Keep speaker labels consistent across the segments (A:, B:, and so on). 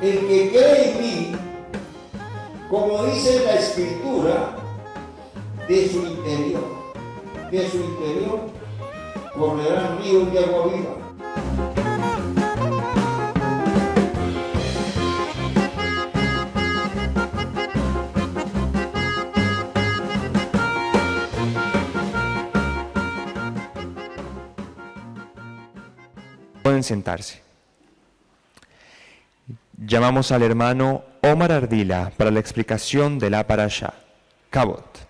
A: El que cree en mí, como dice la Escritura, de su interior correrán ríos de agua viva.
B: Pueden sentarse. Llamamos al hermano Omar Ardila para la explicación de la parashá. Cabot.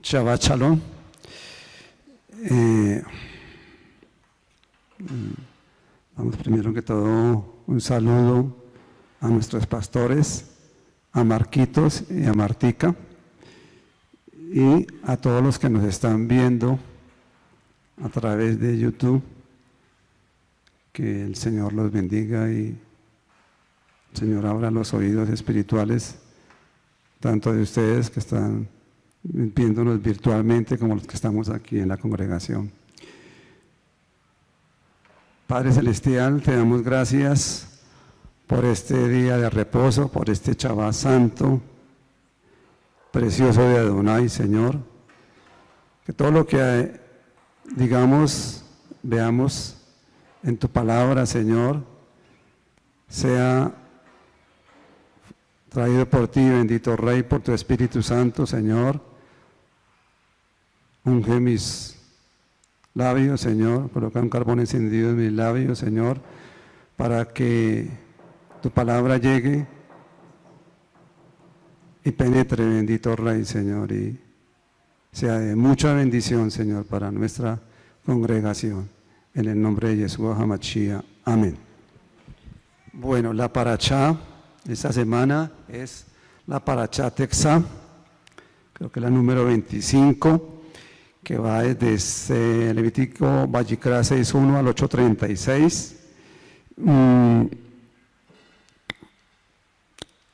C: Shabbat Shalom. Vamos primero que todo un saludo a nuestros pastores, a Marquitos y a Martica, y a todos los que nos están viendo a través de YouTube. Que el Señor los bendiga y el Señor abra los oídos espirituales, tanto de ustedes que están viéndonos virtualmente como los que estamos aquí en la congregación. Padre Celestial, te damos gracias por este día de reposo, por este Shabbat santo, precioso de Adonai, Señor. Que todo lo que digamos, veamos en tu palabra, Señor, sea traído por ti, bendito Rey, por tu Espíritu Santo, Señor. Unge mis labios, Señor, coloca un carbón encendido en mis labios, Señor, para que tu palabra llegue y penetre, bendito Rey, Señor, y sea de mucha bendición, Señor, para nuestra congregación. En el nombre de Yeshua HaMashiach. Amén. Bueno, la parashá esta semana es la parashá Texá, creo que la número 25, que va desde Levítico Vayikra 6.1 al 8.36.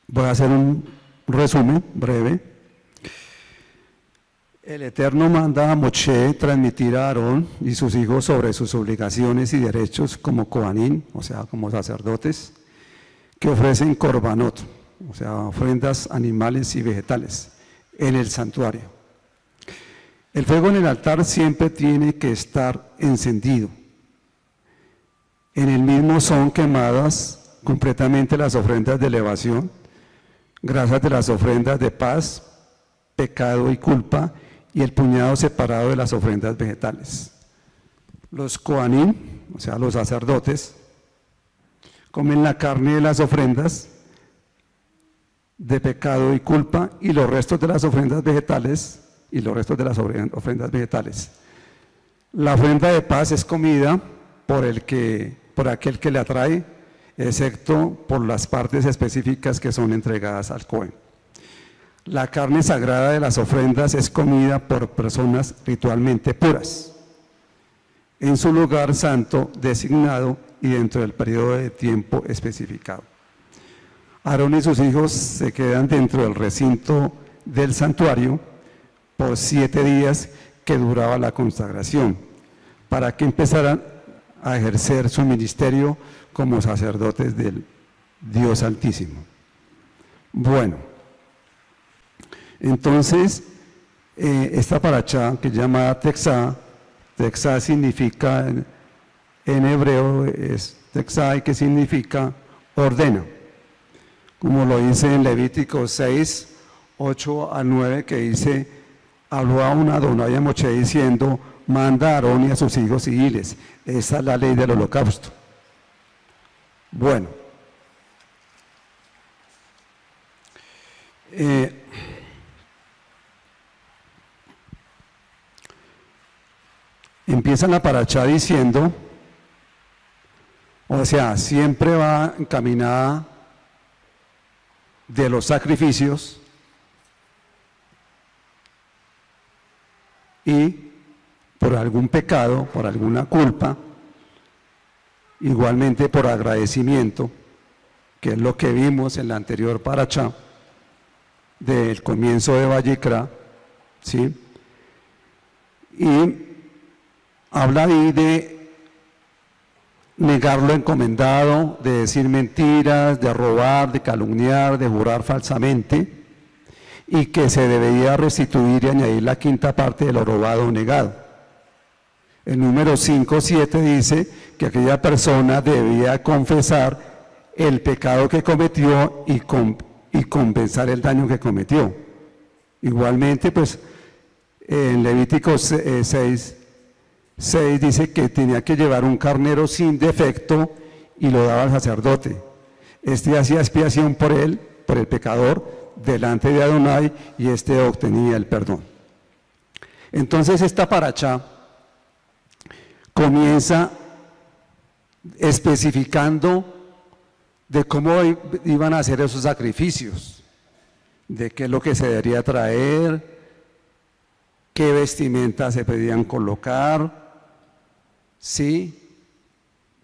C: Voy a hacer un resumen breve. El Eterno manda a Moshe transmitir a Aarón y sus hijos sobre sus obligaciones y derechos como Kohanim, o sea, como sacerdotes, que ofrecen korbanot, o sea, ofrendas animales y vegetales, en el santuario. El fuego en el altar siempre tiene que estar encendido. En el mismo son quemadas completamente las ofrendas de elevación, grasas de las ofrendas de paz, pecado y culpa, y el puñado separado de las ofrendas vegetales. Los Kohanim, o sea, los sacerdotes, comen la carne de las ofrendas de pecado y culpa y los restos de las ofrendas vegetales La ofrenda de paz es comida por aquel que le atrae, excepto por las partes específicas que son entregadas al Cohen. La carne sagrada de las ofrendas es comida por personas ritualmente puras, en su lugar santo designado y dentro del periodo de tiempo especificado. Aarón y sus hijos se quedan dentro del recinto del santuario por 7 días que duraba la consagración, para que empezaran a ejercer su ministerio como sacerdotes del Dios Altísimo. Bueno, entonces, esta parashá que se llama Texá significa, en hebreo es Texá, y que significa ordena, como lo dice en Levítico 6, 8 al 9, que dice: habló a Adonai a Moshe diciendo, manda a Aarón y a sus hijos y diles, esa es la ley del holocausto. Bueno, Empieza la parashá diciendo, o sea, siempre va encaminada de los sacrificios y por algún pecado, por alguna culpa, igualmente por agradecimiento, que es lo que vimos en la anterior parashá del comienzo de Vayikra, ¿sí? Y habla ahí de negar lo encomendado, de decir mentiras, de robar, de calumniar, de jurar falsamente, y que se debería restituir y añadir la quinta parte de lo robado o negado. El número 5.7 dice que aquella persona debía confesar el pecado que cometió y compensar el daño que cometió. Igualmente, pues, en Levítico 6 dice que tenía que llevar un carnero sin defecto y lo daba al sacerdote. Este hacía expiación por él, por el pecador, delante de Adonai, y este obtenía el perdón. Entonces esta parashá comienza especificando de cómo iban a hacer esos sacrificios, de qué es lo que se debería traer, qué vestimentas se pedían colocar, ¿sí?,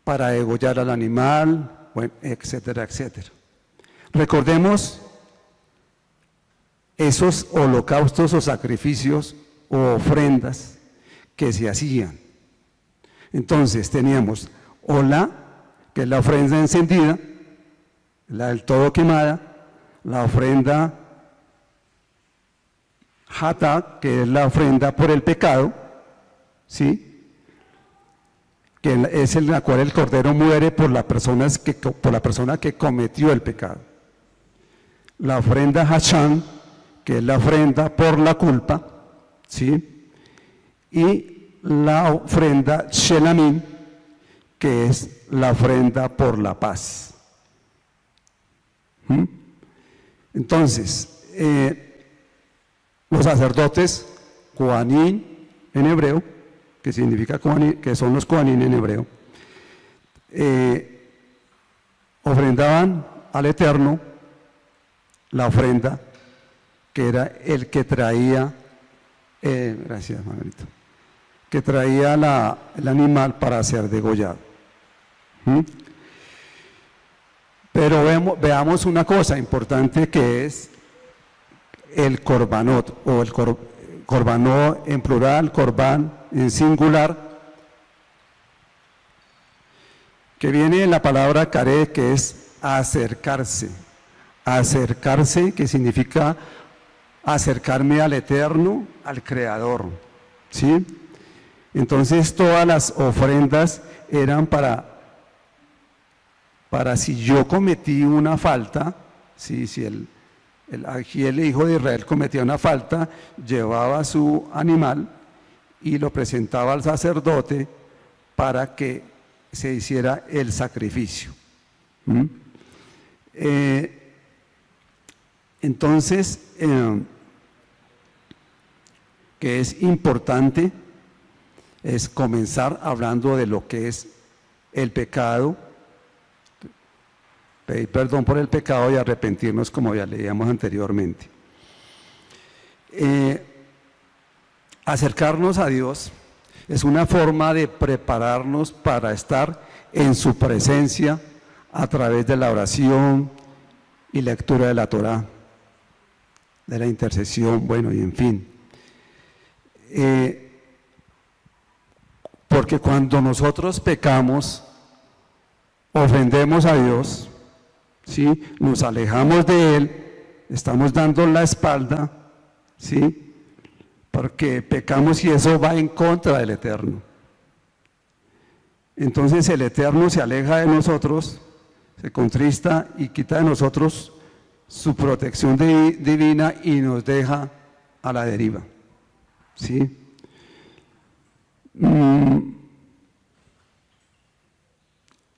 C: para degollar al animal, bueno, etcétera, etcétera. Recordemos esos holocaustos o sacrificios o ofrendas que se hacían. Entonces teníamos Olá, que es la ofrenda encendida, la del todo quemada, la ofrenda Hatá, que es la ofrenda por el pecado, ¿sí?, que es en la cual el cordero muere por la persona que cometió el pecado. La ofrenda Hasham, que es la ofrenda por la culpa, ¿sí?, y la ofrenda Shelamim, que es la ofrenda por la paz. Entonces, los sacerdotes, Kohanim en hebreo, que significa Kohanim, que son los Kohanim en hebreo, ofrendaban al Eterno la ofrenda que era el que traía, gracias Margarita, que traía el animal para ser degollado. Pero veamos una cosa importante, que es el korbanot, o el korbanot en plural, korban en singular, que viene en la palabra kareh, que es acercarse. Acercarse, que significa acercarme al Eterno, al Creador, ¿sí? Entonces todas las ofrendas eran para si yo cometí una falta, ¿sí? Si el hijo de Israel cometía una falta, llevaba su animal y lo presentaba al sacerdote para que se hiciera el sacrificio. Entonces, que es importante, es comenzar hablando de lo que es el pecado, pedir perdón por el pecado y arrepentirnos, como ya leíamos anteriormente. Acercarnos a Dios es una forma de prepararnos para estar en su presencia a través de la oración y lectura de la Torá, de la intercesión, bueno, y en fin. Porque cuando nosotros pecamos, ofendemos a Dios, ¿sí?, nos alejamos de Él, estamos dando la espalda, ¿sí?, porque pecamos y eso va en contra del Eterno. Entonces el Eterno se aleja de nosotros, se contrista y quita de nosotros su protección divina y nos deja a la deriva, ¿sí?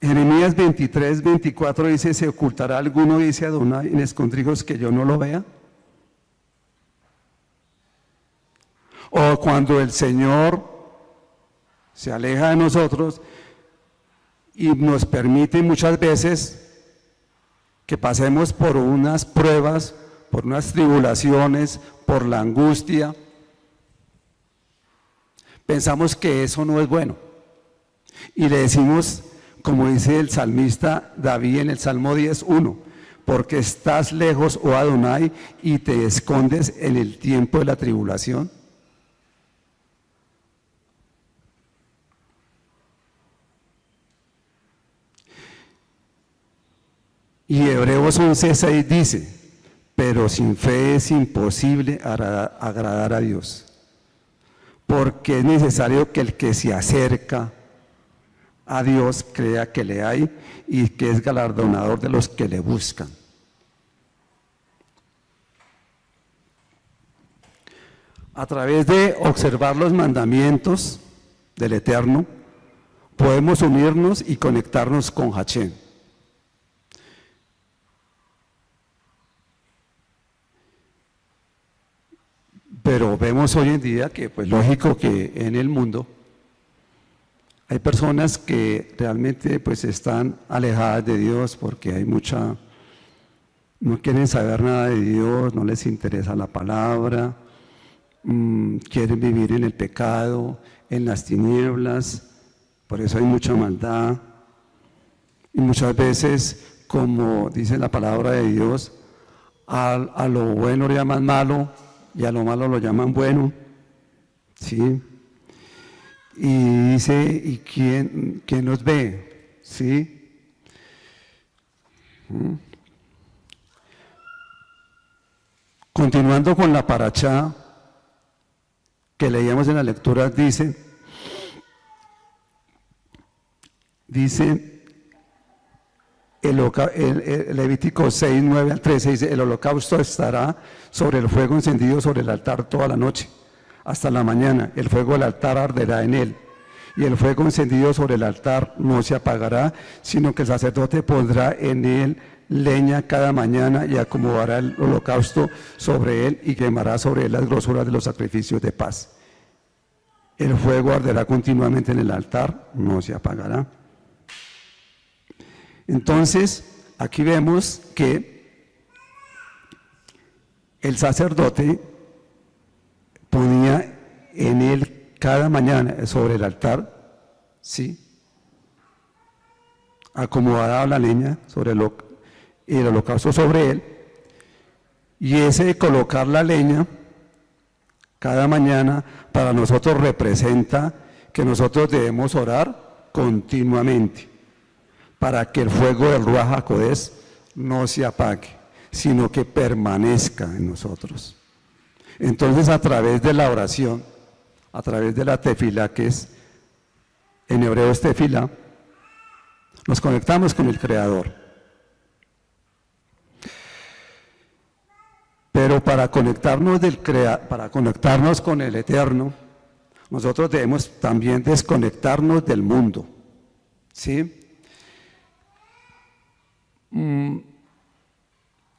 C: Jeremías 23:24 dice: ¿se ocultará alguno, dice Adonai, en escondrijos que yo no lo vea? O cuando el Señor se aleja de nosotros y nos permite muchas veces que pasemos por unas pruebas, por unas tribulaciones, por la angustia. Pensamos que eso no es bueno. Y le decimos, como dice el salmista David en el Salmo 10:1, porque estás lejos, oh Adonai, y te escondes en el tiempo de la tribulación. Y Hebreos 11:6 dice, pero sin fe es imposible agradar a Dios, porque es necesario que el que se acerca a Dios crea que le hay y que es galardonador de los que le buscan. A través de observar los mandamientos del Eterno, podemos unirnos y conectarnos con Hashem. Pero vemos hoy en día que, pues lógico que en el mundo hay personas que realmente pues están alejadas de Dios porque hay no quieren saber nada de Dios, no les interesa la palabra, quieren vivir en el pecado, en las tinieblas, por eso hay mucha maldad. Y muchas veces, como dice la palabra de Dios, a lo bueno le llaman malo y a lo malo lo llaman bueno, ¿sí? Y dice, ¿y quién nos ve? ¿Sí? Continuando con la parashá que leíamos en la lectura, dice el Levítico 6:9-13, dice, el holocausto estará sobre el fuego encendido sobre el altar toda la noche, hasta la mañana. El fuego del altar arderá en él, y el fuego encendido sobre el altar no se apagará, sino que el sacerdote pondrá en él leña cada mañana y acomodará el holocausto sobre él y quemará sobre él las grosuras de los sacrificios de paz. El fuego arderá continuamente en el altar, no se apagará. Entonces, aquí vemos que el sacerdote ponía en él cada mañana sobre el altar, ¿sí? Acomodaba la leña sobre el holocausto sobre él, y ese de colocar la leña cada mañana para nosotros representa que nosotros debemos orar continuamente para que el fuego del Ruach HaKodesh no se apague, sino que permanezca en nosotros. Entonces, a través de la oración, a través de la tefilá, que es en hebreo es tefilá, nos conectamos con el Creador. Pero para conectarnos con el Eterno, nosotros debemos también desconectarnos del mundo, ¿sí?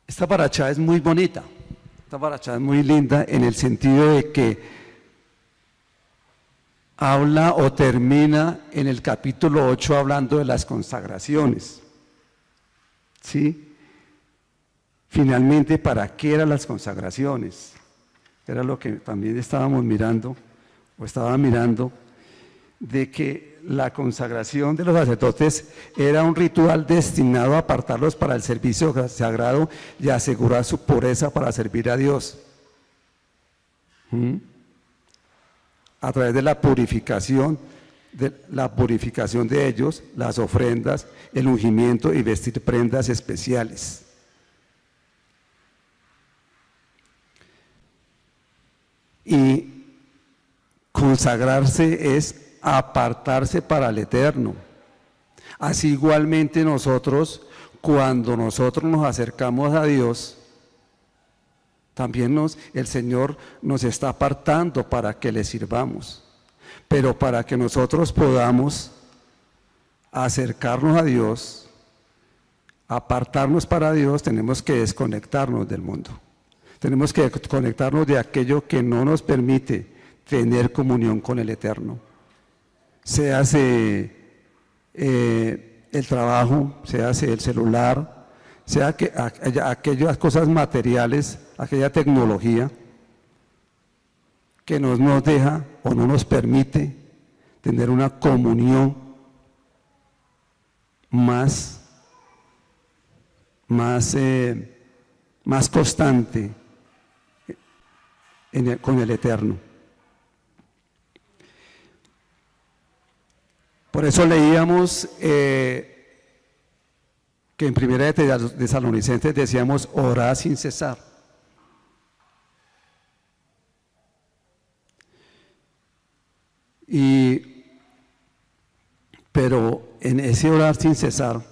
C: Esta parashá es muy bonita, esta parashá es muy linda en el sentido de que habla o termina en el capítulo 8 hablando de las consagraciones, ¿sí? Finalmente, ¿para qué eran las consagraciones? Era lo que también estábamos mirando, o estaba mirando, de que la consagración de los sacerdotes era un ritual destinado a apartarlos para el servicio sagrado y asegurar su pureza para servir a Dios. A través de la purificación de ellos, las ofrendas, el ungimiento y vestir prendas especiales. Y consagrarse es apartarse para el Eterno. Así igualmente nosotros, cuando nosotros nos acercamos a Dios, también el Señor nos está apartando para que le sirvamos. Pero para que nosotros podamos acercarnos a Dios, apartarnos para Dios, tenemos que desconectarnos del mundo. Tenemos que desconectarnos de aquello que no nos permite tener comunión con el Eterno. se hace el trabajo, se hace el celular, sea que aquellas cosas materiales, aquella tecnología que no nos deja o no nos permite tener una comunión más constante con el Eterno. Por eso leíamos que en Primera de Tesalonicenses decíamos orar sin cesar. Pero en ese orar sin cesar,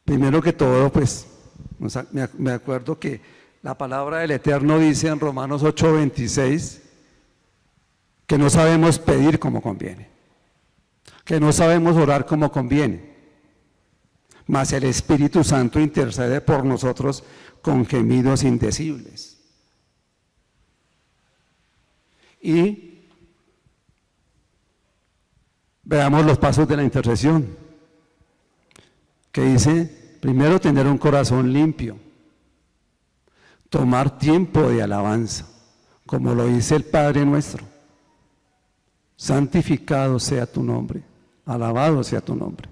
C: primero que todo, pues, me acuerdo que la palabra del Eterno dice en Romanos 8:26 que no sabemos pedir como conviene, que no sabemos orar como conviene, mas el Espíritu Santo intercede por nosotros con gemidos indecibles. Y veamos los pasos de la intercesión, que dice, primero tener un corazón limpio, tomar tiempo de alabanza, como lo dice el Padre nuestro. Santificado sea tu nombre, alabado sea tu nombre.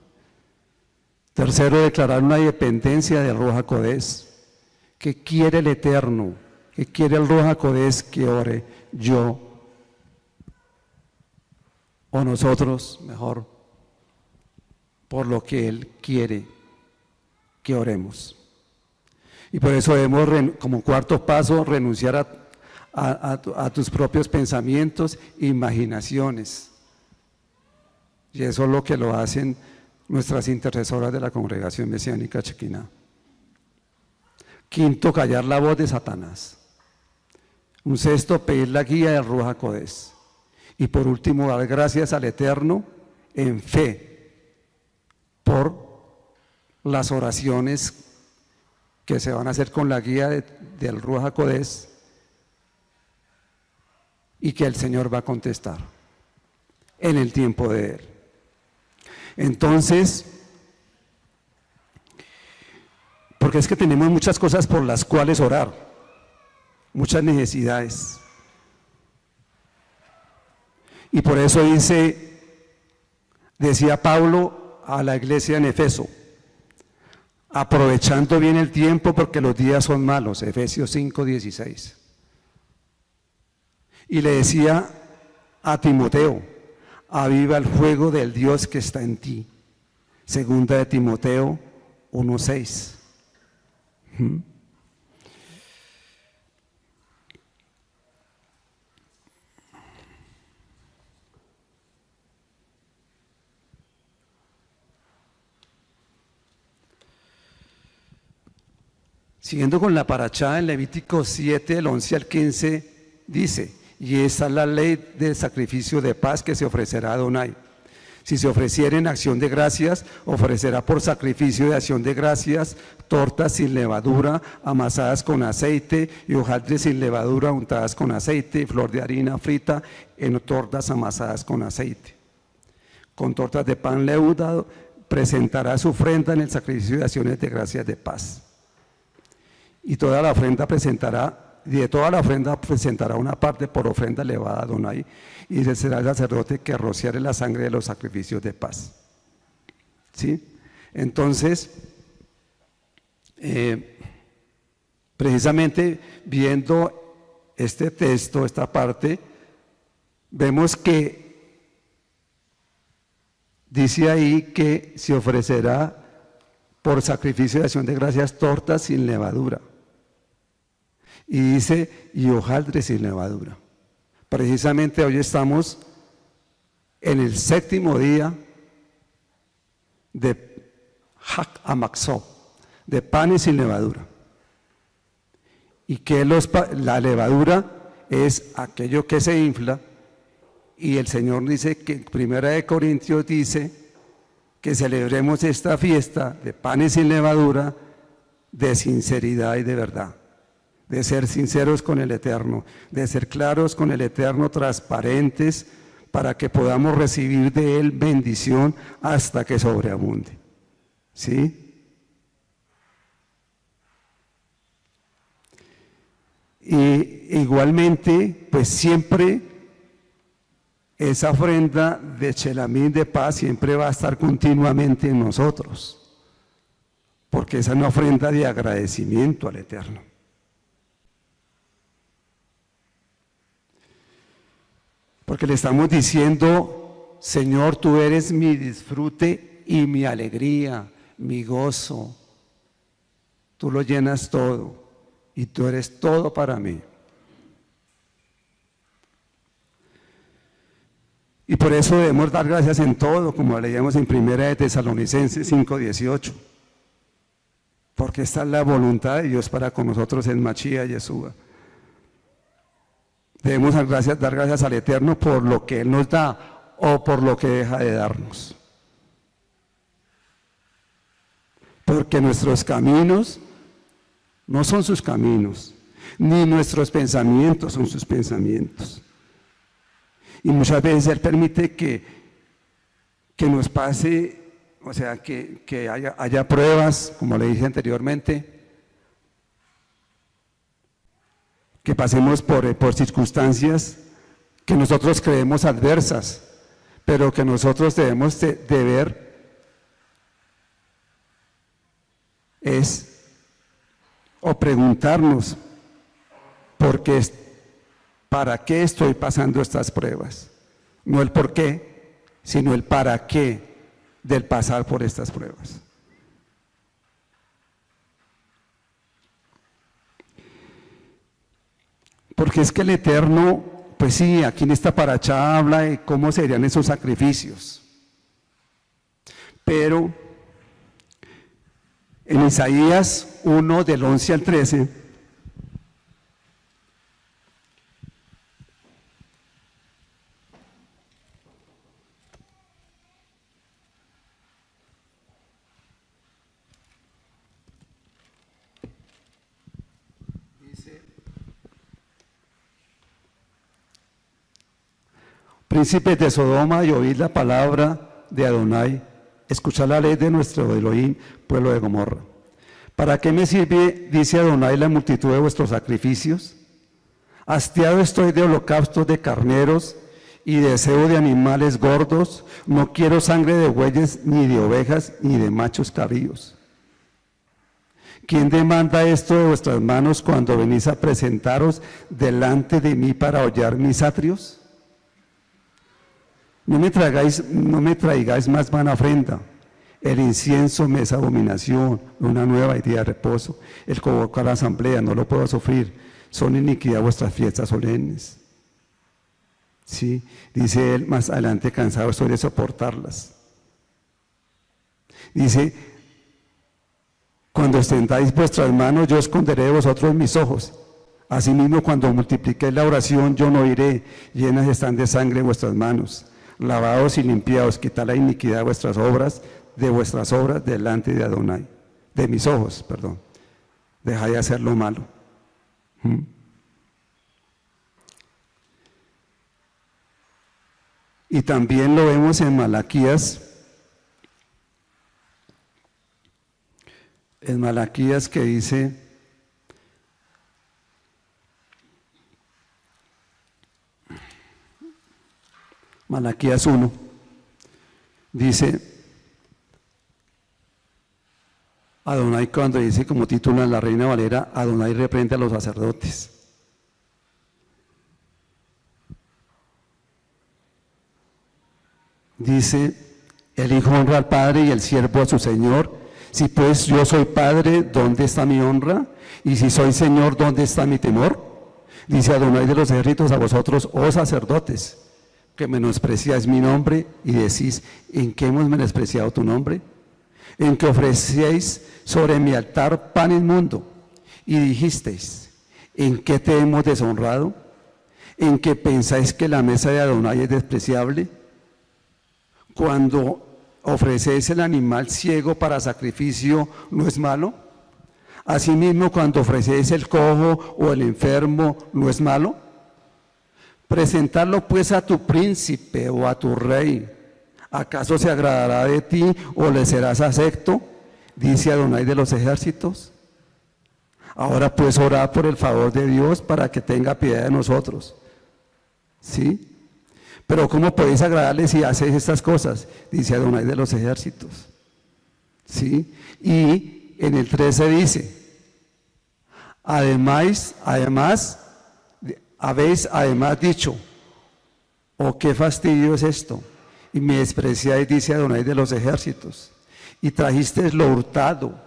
C: Tercero, declarar una dependencia del Ruach HaKodesh. ¿Qué quiere el Eterno? ¿Qué quiere el Ruach HaKodesh que ore yo? O nosotros, mejor, por lo que Él quiere que oremos. Y por eso debemos, como cuarto paso, renunciar a tus propios pensamientos e imaginaciones. Y eso es lo que lo hacen nuestras intercesoras de la Congregación Mesiánica Shekinah. Quinto, callar la voz de Satanás. Un sexto, pedir la guía del Ruach HaKodesh. Y por último, dar gracias al Eterno en fe por las oraciones que se van a hacer con la guía del Ruach HaKodesh y que el Señor va a contestar en el tiempo de Él. Entonces, porque es que tenemos muchas cosas por las cuales orar, muchas necesidades. Y por eso decía Pablo a la iglesia en Efeso, aprovechando bien el tiempo porque los días son malos, Efesios 5:16. Y le decía a Timoteo, aviva el fuego del Dios que está en ti. Segunda de Timoteo 1:6. Siguiendo con la parachá en Levítico 7, del 11 al 15, dice, y esta es la ley del sacrificio de paz que se ofrecerá a Adonai. Si se ofreciera en acción de gracias, ofrecerá por sacrificio de acción de gracias tortas sin levadura, amasadas con aceite, y hojaldres sin levadura, untadas con aceite, y flor de harina frita en tortas amasadas con aceite. Con tortas de pan leudado presentará su ofrenda en el sacrificio de acciones de gracias de paz. Y toda la ofrenda presentará una parte por ofrenda elevada a Adonai, y será el sacerdote que rociare la sangre de los sacrificios de paz. ¿Sí? Entonces, precisamente viendo este texto, esta parte, vemos que dice ahí que se ofrecerá por sacrificio de acción de gracias tortas sin levadura. Y dice, y hojaldres sin levadura. Precisamente hoy estamos en el séptimo día de Hag HaMatzot, de panes sin levadura. Y que la levadura es aquello que se infla, y el Señor dice que en 1 Corintios dice que celebremos esta fiesta de panes sin levadura de sinceridad y de verdad. De ser sinceros con el Eterno, de ser claros con el Eterno, transparentes, para que podamos recibir de Él bendición hasta que sobreabunde. ¿Sí? Y igualmente, pues siempre esa ofrenda de Chelamín de paz siempre va a estar continuamente en nosotros, porque esa es una ofrenda de agradecimiento al Eterno. Porque le estamos diciendo, Señor, tú eres mi disfrute y mi alegría, mi gozo. Tú lo llenas todo y tú eres todo para mí. Y por eso debemos dar gracias en todo, como leíamos en 1 de Tesalonicenses 5:18. Porque esta es la voluntad de Dios para con nosotros en Mashiach Yeshua. Debemos dar gracias al Eterno por lo que Él nos da o por lo que deja de darnos. Porque nuestros caminos no son sus caminos, ni nuestros pensamientos son sus pensamientos. Y muchas veces Él permite que nos pase, o sea, que haya pruebas, como le dije anteriormente, que pasemos por circunstancias que nosotros creemos adversas, pero que nosotros debemos de ver o preguntarnos ¿para qué estoy pasando estas pruebas? No el por qué, sino el para qué del pasar por estas pruebas. Porque es que el Eterno, pues sí, aquí en esta paracha habla de cómo serían esos sacrificios. Pero en Isaías 1, del 11 al 13, príncipes de Sodoma, y oíd la palabra de Adonai, escuchad la ley de nuestro Elohim, pueblo de Gomorra. ¿Para qué me sirve, dice Adonai, la multitud de vuestros sacrificios? Hastiado estoy de holocaustos de carneros y deseo de animales gordos, no quiero sangre de bueyes, ni de ovejas, ni de machos cabríos. ¿Quién demanda esto de vuestras manos cuando venís a presentaros delante de mí para hollar mis atrios? No me traigáis más vana ofrenda. El incienso me es abominación, una nueva idea de reposo. El convocar a la asamblea, no lo puedo sufrir. Son iniquidad vuestras fiestas solemnes. Sí, dice él más adelante, cansado estoy de soportarlas. Dice, cuando extendáis vuestras manos, yo esconderé de vosotros mis ojos. Asimismo, cuando multipliquéis la oración, yo no iré, llenas están de sangre vuestras manos. Lavados y limpiados, quitad la iniquidad de vuestras obras delante de Adonai, de mis ojos, perdón. Dejad de hacer lo malo. Y también lo vemos en Malaquías que dice, Malaquías 1, dice, Adonai, cuando dice como título en la Reina Valera, Adonai reprende a los sacerdotes. Dice, el hijo honra al padre y el siervo a su señor. Si pues yo soy padre, ¿dónde está mi honra? Y si soy señor, ¿dónde está mi temor? Dice Adonai de los ejércitos a vosotros, oh sacerdotes, que menospreciáis mi nombre y decís, ¿en qué hemos menospreciado tu nombre? En que ofrecéis sobre mi altar pan inmundo y dijisteis, ¿en qué te hemos deshonrado? ¿En que pensáis que la mesa de Adonai es despreciable? Cuando ofrecéis el animal ciego para sacrificio, ¿no es malo? Asimismo, cuando ofrecéis el cojo o el enfermo, ¿no es malo? Presentarlo pues a tu príncipe o a tu rey. ¿Acaso se agradará de ti o le serás acepto? Dice Adonai de los ejércitos. Ahora pues orad por el favor de Dios para que tenga piedad de nosotros. ¿Sí? Pero ¿cómo podéis agradarle si hacéis estas cosas? Dice Adonai de los ejércitos. ¿Sí? Y en el 13 dice, además, habéis además dicho, oh qué fastidio es esto, y me despreciáis, dice Adonai de los ejércitos, y trajisteis lo hurtado,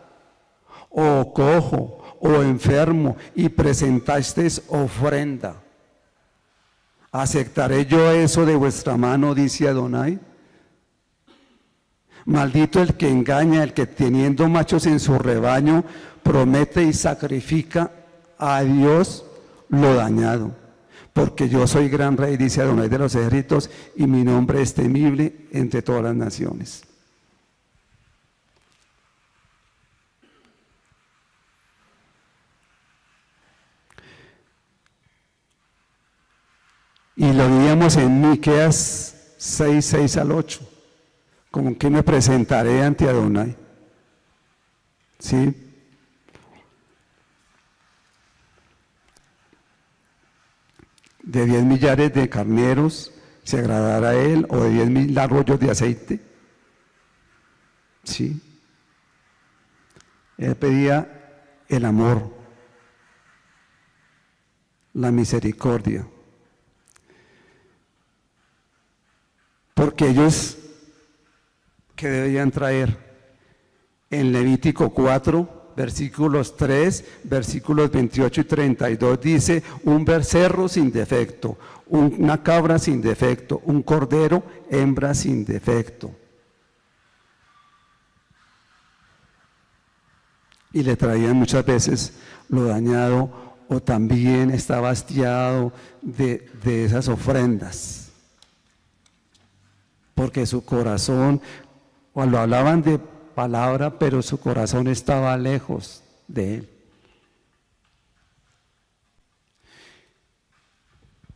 C: o cojo, o enfermo, y presentasteis ofrenda. ¿Aceptaré yo eso de vuestra mano? Dice Adonai. Maldito el que engaña, el que teniendo machos en su rebaño, promete y sacrifica a Dios lo dañado. Porque yo soy gran rey, dice Adonai de los ejércitos, y mi nombre es temible entre todas las naciones. Y lo veíamos en Miqueas 6, 6 al 8. ¿Con qué me presentaré ante Adonai? ¿Sí? De 10 millares de carneros se agradará a él, o de 10,000 arroyos de aceite. ¿Sí? Él pedía el amor, la misericordia. Porque ellos, ¿qué debían traer? En Levítico 4, versículos 3, versículos 28 y 32 dice, un becerro sin defecto, una cabra sin defecto, un cordero, hembra sin defecto. Y le traían muchas veces lo dañado, o también estaba hastiado de esas ofrendas. Porque su corazón, cuando hablaban de palabra, pero su corazón estaba lejos de él.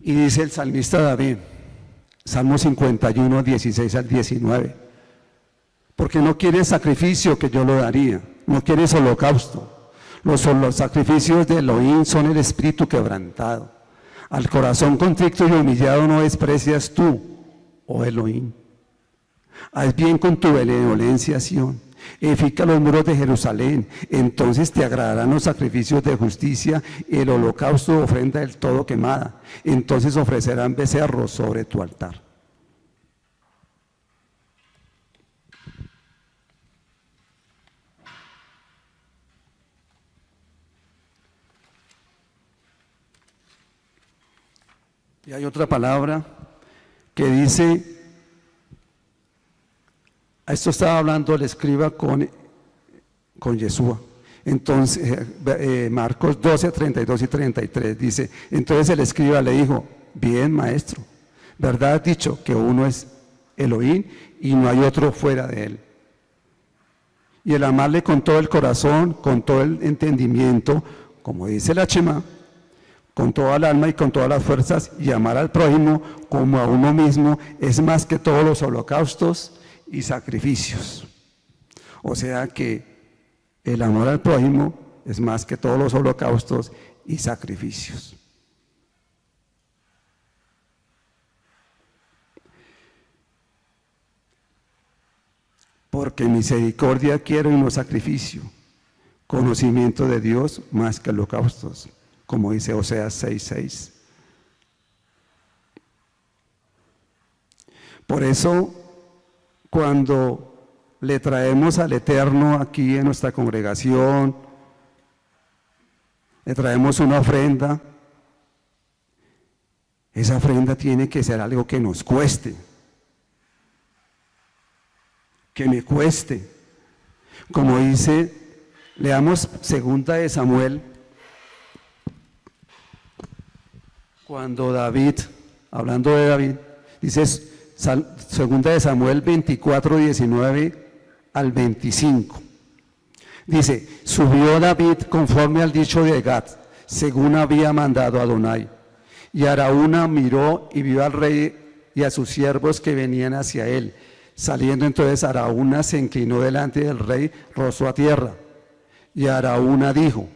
C: Y dice el salmista David, Salmo 51, 16 al 19, porque no quieres sacrificio que yo lo daría, no quieres holocausto. Los sacrificios de Elohim son el espíritu quebrantado. Al corazón contrito y humillado no desprecias tú, oh Elohim. Haz bien con tu benevolencia, Sión. Edifica los muros de Jerusalén. Entonces te agradarán los sacrificios de justicia y el holocausto de ofrenda del todo quemada. Entonces ofrecerán becerros sobre tu altar. Y hay otra palabra que dice, a esto estaba hablando el escriba con Yeshua. Entonces, Marcos 12, 32 y 33 dice, entonces el escriba le dijo, bien maestro, verdad has dicho que uno es Elohim y no hay otro fuera de él. Y el amarle con todo el corazón, con todo el entendimiento, como dice la Shema, con toda el alma y con todas las fuerzas, y amar al prójimo como a uno mismo, es más que todos los holocaustos y sacrificios. O sea que el amor al prójimo es más que todos los holocaustos y sacrificios. Porque misericordia quiero y no sacrificio, conocimiento de Dios más que holocaustos, como dice Oseas 6:6. Por eso, cuando le traemos al Eterno aquí en nuestra congregación, le traemos una ofrenda, esa ofrenda tiene que ser algo que nos cueste, que me cueste. Como dice, leamos 2 de Samuel, cuando David, hablando de David, dice 2 de Samuel 24, 19 al 25. Dice, subió David conforme al dicho de Gad, según había mandado Adonai, Y Araúna miró y vio al rey y a sus siervos que venían hacia él. Saliendo entonces Araúna se inclinó delante del rey, rostro a tierra. Y Araúna dijo: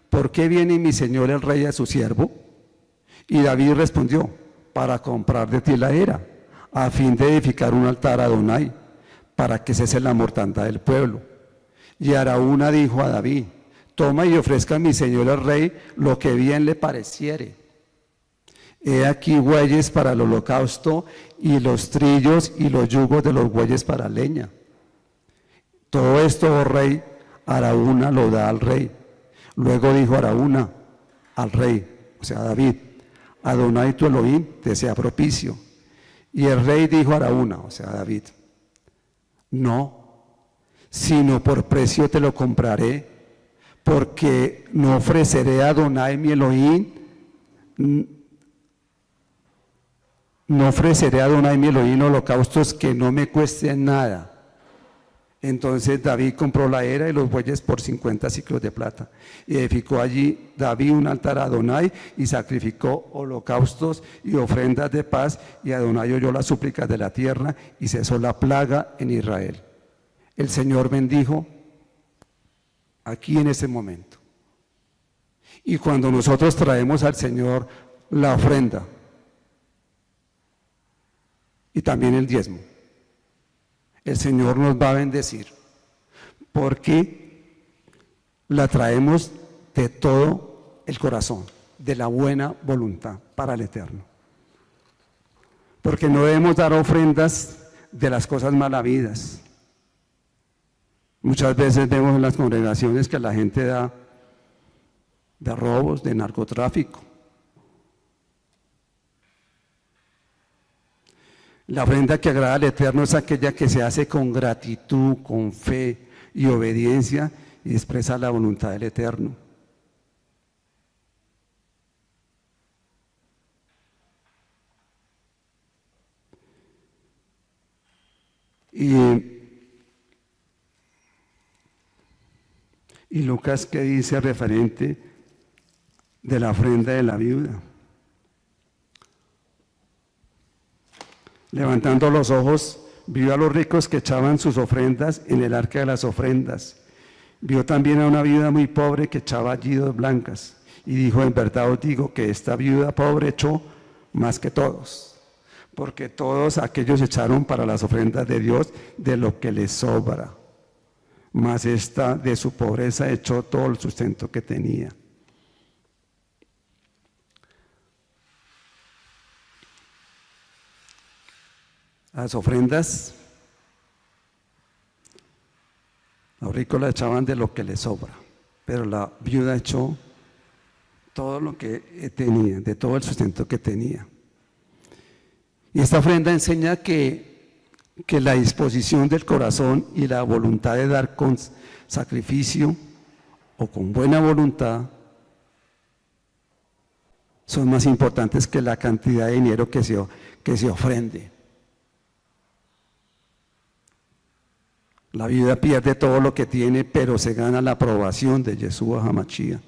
C: ¿por qué viene mi señor el rey a su siervo? Y David respondió: para comprar de ti la era, a fin de edificar un altar a Adonai, para que cese la mortandad del pueblo. Y Araúna dijo a David: toma y ofrezca a mi señor el rey lo que bien le pareciere. He aquí bueyes para el holocausto, y los trillos y los yugos de los bueyes para leña. Todo esto, oh rey, Araúna lo da al rey. Luego dijo Araúna al rey, o sea, a David: Adonai tu Elohim te sea propicio. Y el rey dijo a Araúna, o sea, a David: no, sino por precio te lo compraré, porque no ofreceré a Adonai mi Elohim, no ofreceré a Adonai mi Elohim holocaustos que no me cuesten nada. Entonces David compró la era y los bueyes por 50 siclos de plata. Y edificó allí David un altar a Adonai y sacrificó holocaustos y ofrendas de paz. Y Adonai oyó las súplicas de la tierra y cesó la plaga en Israel. El Señor bendijo aquí en ese momento. Y cuando nosotros traemos al Señor la ofrenda y también el diezmo, el Señor nos va a bendecir, porque la traemos de todo el corazón, de la buena voluntad para el Eterno. Porque no debemos dar ofrendas de las cosas mal habidas. Muchas veces vemos en las congregaciones que la gente da de robos, de narcotráfico. La ofrenda que agrada al Eterno es aquella que se hace con gratitud, con fe y obediencia y expresa la voluntad del Eterno. Y Lucas, ¿qué dice referente de la ofrenda de la viuda? Levantando los ojos, vio a los ricos que echaban sus ofrendas en el arca de las ofrendas. Vio también a una viuda muy pobre que echaba allí 2 blancas. Y dijo: en verdad os digo que esta viuda pobre echó más que todos, porque todos aquellos echaron para las ofrendas de Dios de lo que les sobra, mas esta de su pobreza echó todo el sustento que tenía. Las ofrendas, los ricos la echaban de lo que les sobra, pero la viuda echó todo lo que tenía, de todo el sustento que tenía. Y esta ofrenda enseña que la disposición del corazón y la voluntad de dar con sacrificio o con buena voluntad son más importantes que la cantidad de dinero que se ofrende. La viuda pierde todo lo que tiene, pero se gana la aprobación de Yeshua HaMashiach.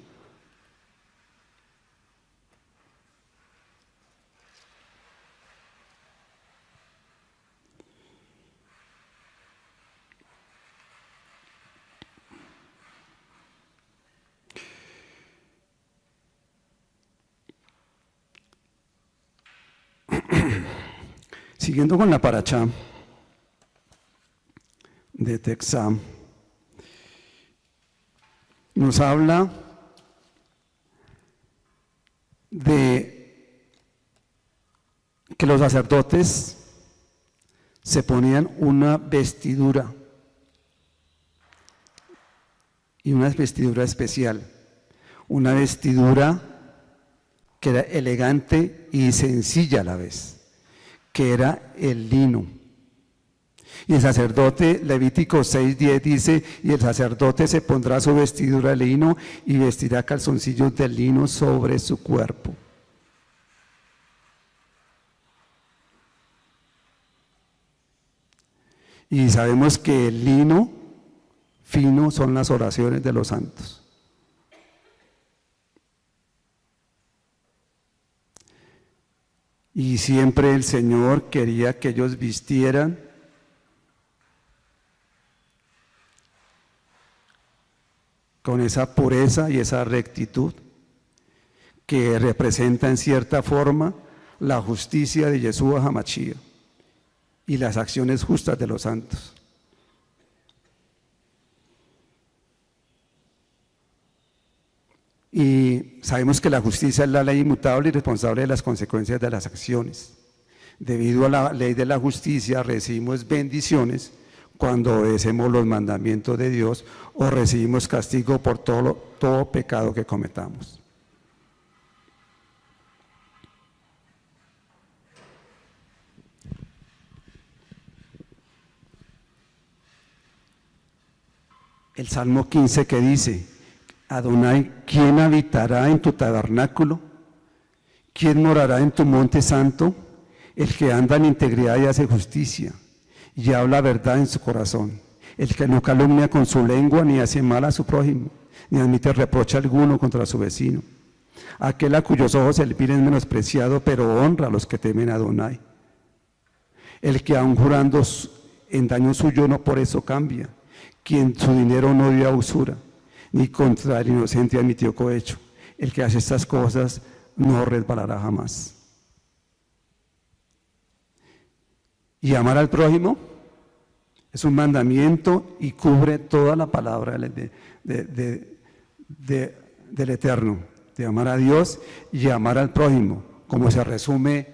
C: Siguiendo con la parashá de Texam, nos habla de que los sacerdotes se ponían una vestidura, y una vestidura especial, una vestidura que era elegante y sencilla a la vez, que era el lino. Y el sacerdote, Levítico 6:10 dice: y el sacerdote se pondrá su vestidura de lino y vestirá calzoncillos de lino sobre su cuerpo. Y sabemos que el lino fino son las oraciones de los santos. Y siempre el Señor quería que ellos vistieran con esa pureza y esa rectitud que representa en cierta forma la justicia de Yeshua HaMashiach y las acciones justas de los santos. Y sabemos que la justicia es la ley inmutable y responsable de las consecuencias de las acciones. Debido a la ley de la justicia recibimos bendiciones cuando obedecemos los mandamientos de Dios o recibimos castigo por todo pecado que cometamos. El Salmo 15 que dice: Adonai, ¿quién habitará en tu tabernáculo? ¿Quién morará en tu monte santo? El que anda en integridad y hace justicia, y habla verdad en su corazón. El que no calumnia con su lengua, ni hace mal a su prójimo, ni admite reproche alguno contra su vecino. Aquel a cuyos ojos el vil es menospreciado, pero honra a los que temen a Adonai. El que aun jurando en daño suyo no por eso cambia, quien su dinero no dio a usura, ni contra el inocente admitió cohecho. El que hace estas cosas no resbalará jamás. Y amar al prójimo es un mandamiento y cubre toda la palabra del Eterno, de amar a Dios y amar al prójimo, como se resume,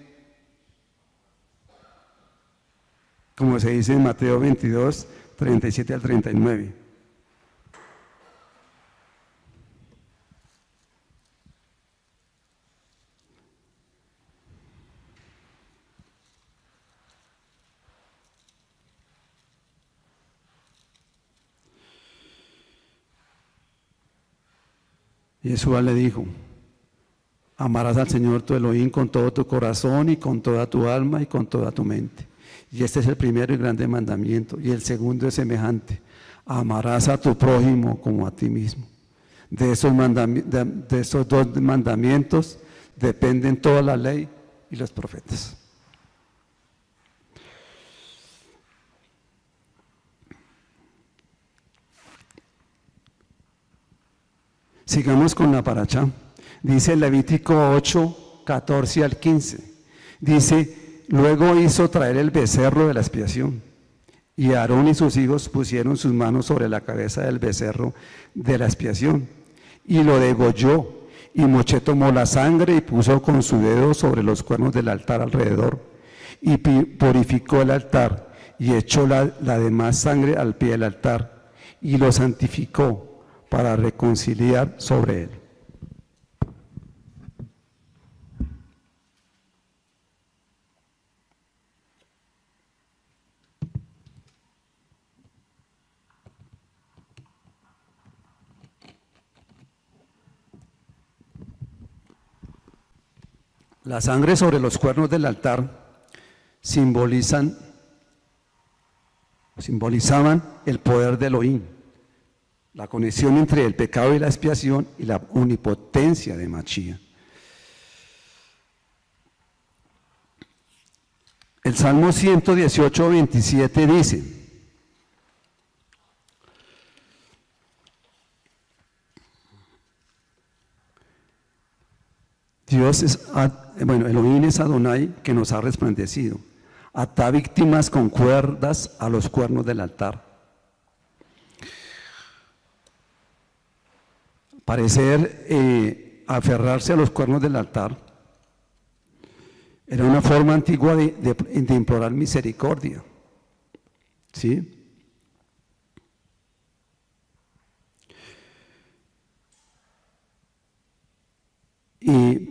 C: como se dice en Mateo 22, 37 al 39. Yeshua le dijo: amarás al Señor tu Elohim con todo tu corazón y con toda tu alma y con toda tu mente. Y este es el primero y grande mandamiento. Y el segundo es semejante: amarás a tu prójimo como a ti mismo. De esos dos mandamientos dependen toda la ley y los profetas. Sigamos con la paracha. Dice Levítico 8, 14 al 15. Dice: luego hizo traer el becerro de la expiación, y Aarón y sus hijos pusieron sus manos sobre la cabeza del becerro de la expiación, y lo degolló. Y Moshe tomó la sangre y puso con su dedo sobre los cuernos del altar alrededor, y purificó el altar, y echó la demás sangre al pie del altar, y lo santificó para reconciliar sobre él. La sangre sobre los cuernos del altar simbolizaban el poder de Elohim, la conexión entre el pecado y la expiación y la omnipotencia de Mashiach. El Salmo 118, 27 dice: Elohim es Adonai, que nos ha resplandecido. Ata víctimas con cuerdas a los cuernos del altar. Parecer aferrarse a los cuernos del altar era una forma antigua de implorar misericordia, ¿sí?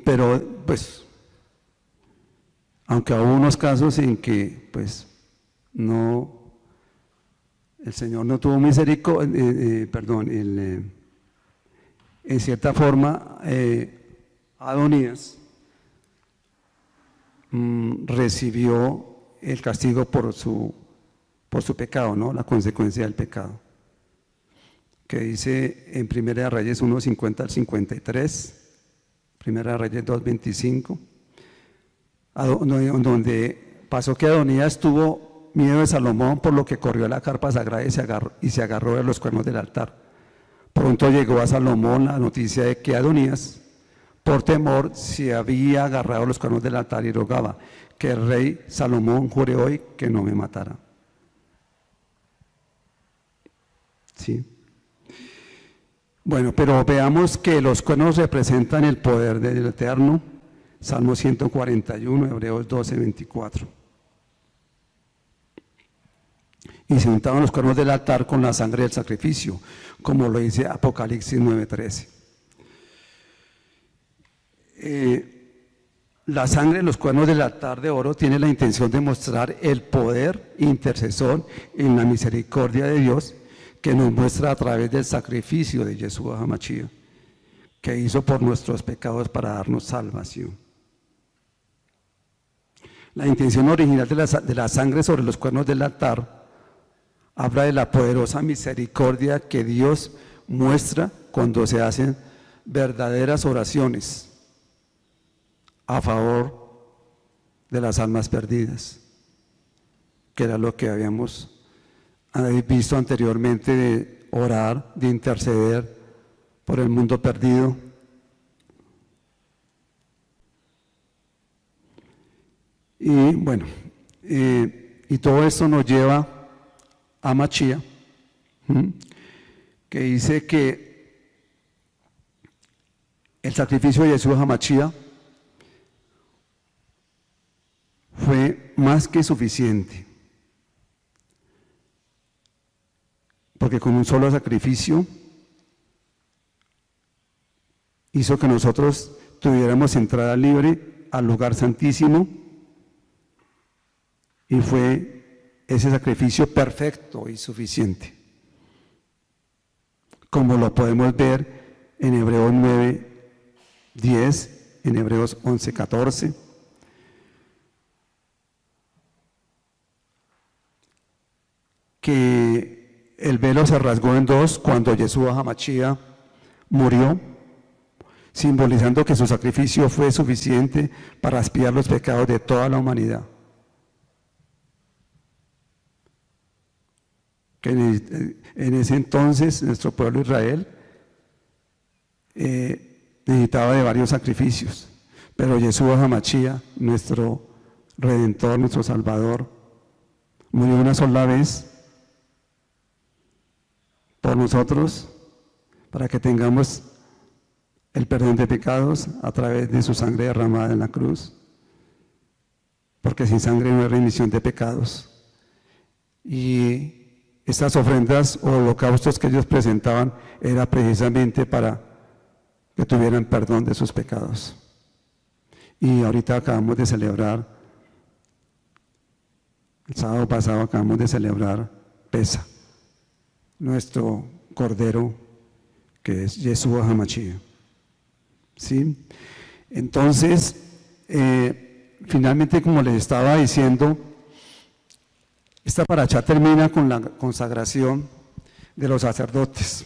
C: Pero pues, aunque hubo unos casos en que pues no, el Señor no tuvo misericordia, en cierta forma Adonías recibió el castigo por su pecado, ¿no? La consecuencia del pecado, que dice en Primera de Reyes 1, 50 al 53, Primera de Reyes 2, 25 donde pasó que Adonías tuvo miedo de Salomón, por lo que corrió a la carpa sagrada y se agarró de los cuernos del altar. Pronto llegó a Salomón la noticia de que Adonías, por temor, se había agarrado los cuernos del altar y rogaba que el rey Salomón jure hoy que no me matara. ¿Sí? Bueno, pero veamos que los cuernos representan el poder del Eterno. Salmo 141, Hebreos 12, 24. Y se untaban los cuernos del altar con la sangre del sacrificio, como lo dice Apocalipsis 9:13. La sangre de los cuernos del altar de oro tiene la intención de mostrar el poder intercesor en la misericordia de Dios, que nos muestra a través del sacrificio de Yeshua HaMashiach, que hizo por nuestros pecados para darnos salvación. La intención original de la sangre sobre los cuernos del altar habla de la poderosa misericordia que Dios muestra cuando se hacen verdaderas oraciones a favor de las almas perdidas, que era lo que habíamos visto anteriormente, de orar, de interceder por el mundo perdido. Y bueno, y todo esto nos lleva a Mashiach, que dice que el sacrificio de Yeshua HaMashiach fue más que suficiente, porque con un solo sacrificio hizo que nosotros tuviéramos entrada libre al lugar santísimo, y fue ese sacrificio perfecto y suficiente, como lo podemos ver en Hebreos 9:10, en Hebreos 11:14. Que el velo se rasgó en dos cuando Yeshua HaMashiach murió, simbolizando que su sacrificio fue suficiente para expiar los pecados de toda la humanidad. Que en ese entonces nuestro pueblo Israel necesitaba de varios sacrificios, pero Yeshua HaMashiach, nuestro Redentor, nuestro Salvador, murió una sola vez por nosotros, para que tengamos el perdón de pecados a través de su sangre derramada en la cruz, porque sin sangre no hay remisión de pecados. Y estas ofrendas o holocaustos que ellos presentaban era precisamente para que tuvieran perdón de sus pecados. Y ahorita acabamos de celebrar, el sábado pasado acabamos de celebrar Pesa, nuestro Cordero, que es Yeshua HaMashiach. ¿Sí? Entonces, finalmente, como les estaba diciendo, esta parashá termina con la consagración de los sacerdotes.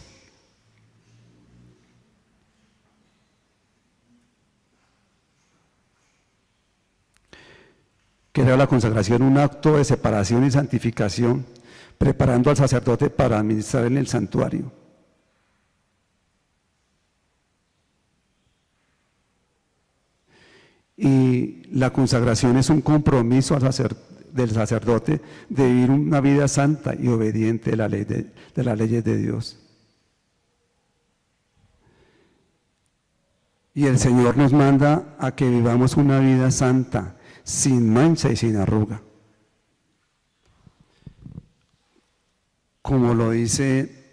C: Que era la consagración un acto de separación y santificación, preparando al sacerdote para administrar en el santuario. Y la consagración es un compromiso del sacerdote de vivir una vida santa y obediente de las leyes de Dios. Y el Señor nos manda a que vivamos una vida santa, sin mancha y sin arruga. Como lo dice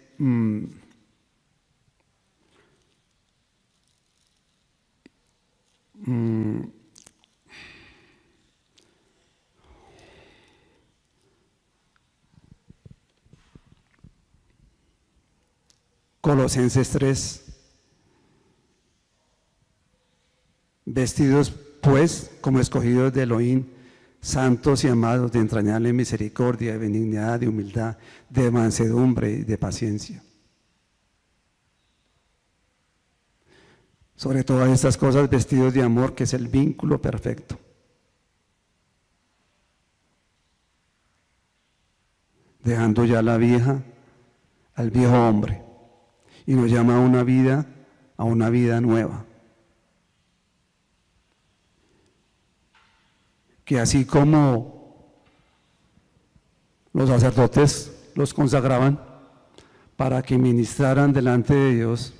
C: Colosenses 3, vestidos pues como escogidos de Elohim, santos y amados, de entrañable misericordia, de benignidad, de humildad, de mansedumbre y de paciencia. Sobre todas estas cosas, vestidos de amor, que es el vínculo perfecto. dejando ya al viejo hombre, y nos llama a una vida nueva. Que así como los sacerdotes los consagraban para que ministraran delante de Dios,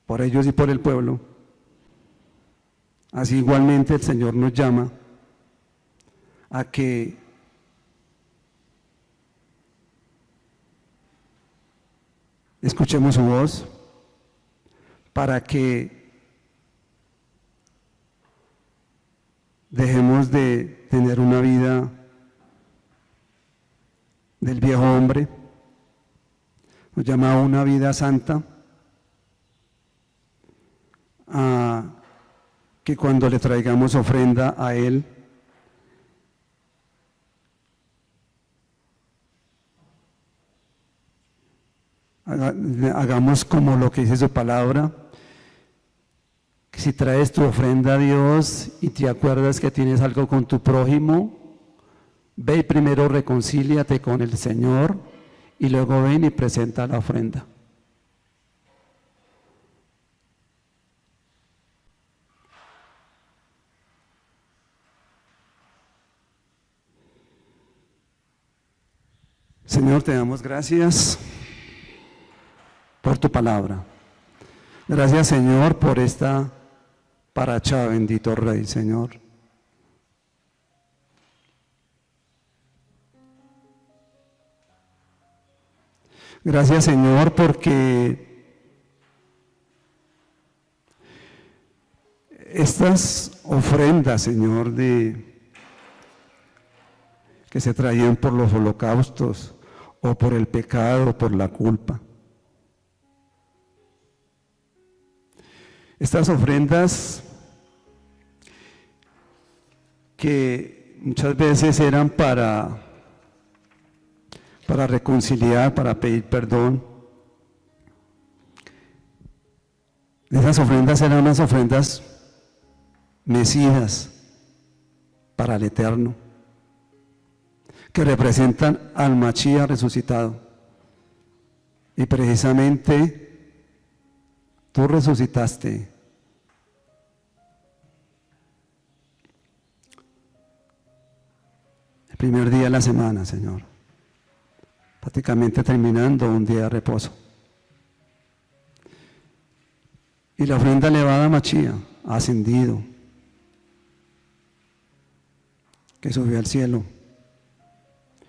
C: por ellos y por el pueblo, así igualmente el Señor nos llama a que escuchemos su voz, para que dejemos de tener una vida del viejo hombre. Nos llama a una vida santa, a que cuando le traigamos ofrenda a Él, hagamos como lo que dice su palabra, que si traes tu ofrenda a Dios y te acuerdas que tienes algo con tu prójimo, ve y primero reconcíliate con el Señor y luego ven y presenta la ofrenda. Señor, te damos gracias por tu palabra. Gracias, Señor, por esta paracha, bendito Rey, Señor. Gracias, Señor, porque estas ofrendas, Señor, que se traían por los holocaustos o por el pecado o por la culpa, estas ofrendas que muchas veces eran para reconciliar, para pedir perdón, esas ofrendas eran unas ofrendas mecidas para el Eterno, que representan al Mashiach resucitado. Y precisamente tú resucitaste. El primer día de la semana, Señor, prácticamente terminando un día de reposo. Y la ofrenda elevada a Mashiach ha ascendido, que subió al cielo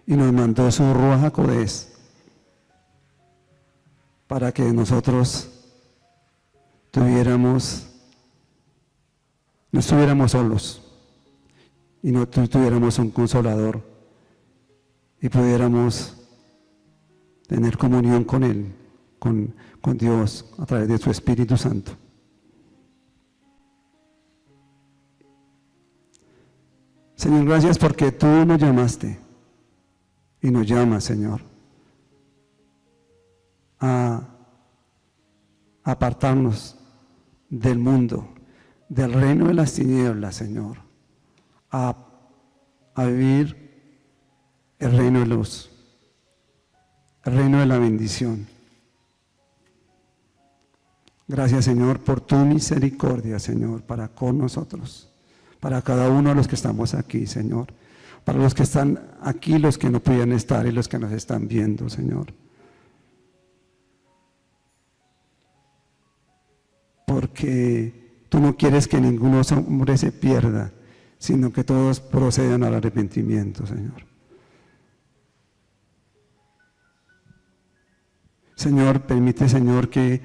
C: y nos mandó su Ruach HaKodesh para que nosotros no estuviéramos solos y no tuviéramos un consolador y pudiéramos tener comunión con Él, con Dios a través de su Espíritu Santo. Señor, gracias porque tú nos llamaste y nos llamas, Señor, a apartarnos del mundo, del reino de las tinieblas, Señor, a vivir el reino de luz, el reino de la bendición. Gracias, Señor, por tu misericordia, Señor, para con nosotros, para cada uno de los que estamos aquí, Señor, para los que están aquí, los que no pudieran estar y los que nos están viendo, Señor. Porque tú no quieres que ningún hombre se pierda, sino que todos procedan al arrepentimiento, Señor. Señor, permite, Señor, que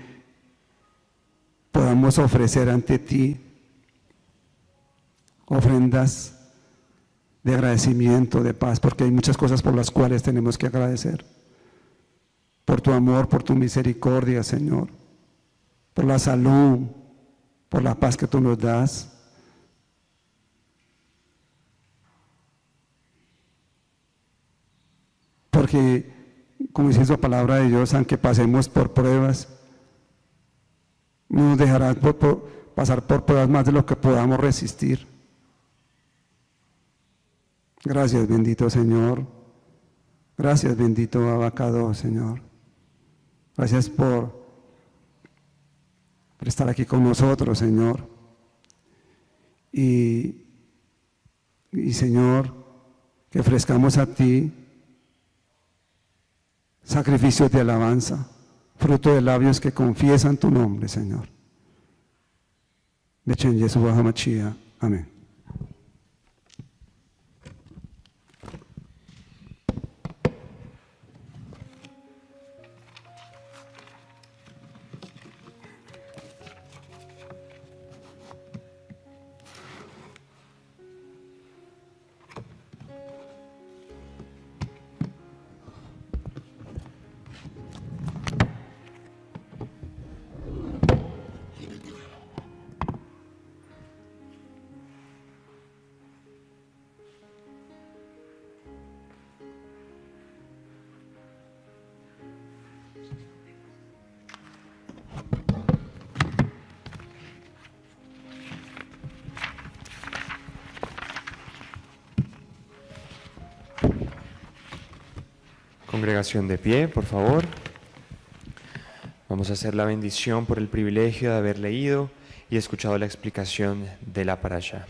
C: podamos ofrecer ante ti ofrendas de agradecimiento, de paz, porque hay muchas cosas por las cuales tenemos que agradecer. Por tu amor, por tu misericordia, Señor, por la salud, por la paz que tú nos das. Porque, como dice la palabra de Dios, aunque pasemos por pruebas, no nos dejarás pasar por pruebas más de lo que podamos resistir. Gracias, bendito Señor. Gracias, bendito Abacado, Señor. Gracias por estar aquí con nosotros, Señor. Y Señor, que ofrezcamos a ti sacrificios de alabanza, fruto de labios que confiesan tu nombre, Señor. Bechen Yeshua HaMashiach. Amén.
B: Congregación de pie, por favor. Vamos a hacer la bendición por el privilegio de haber leído y escuchado la explicación de la parashá.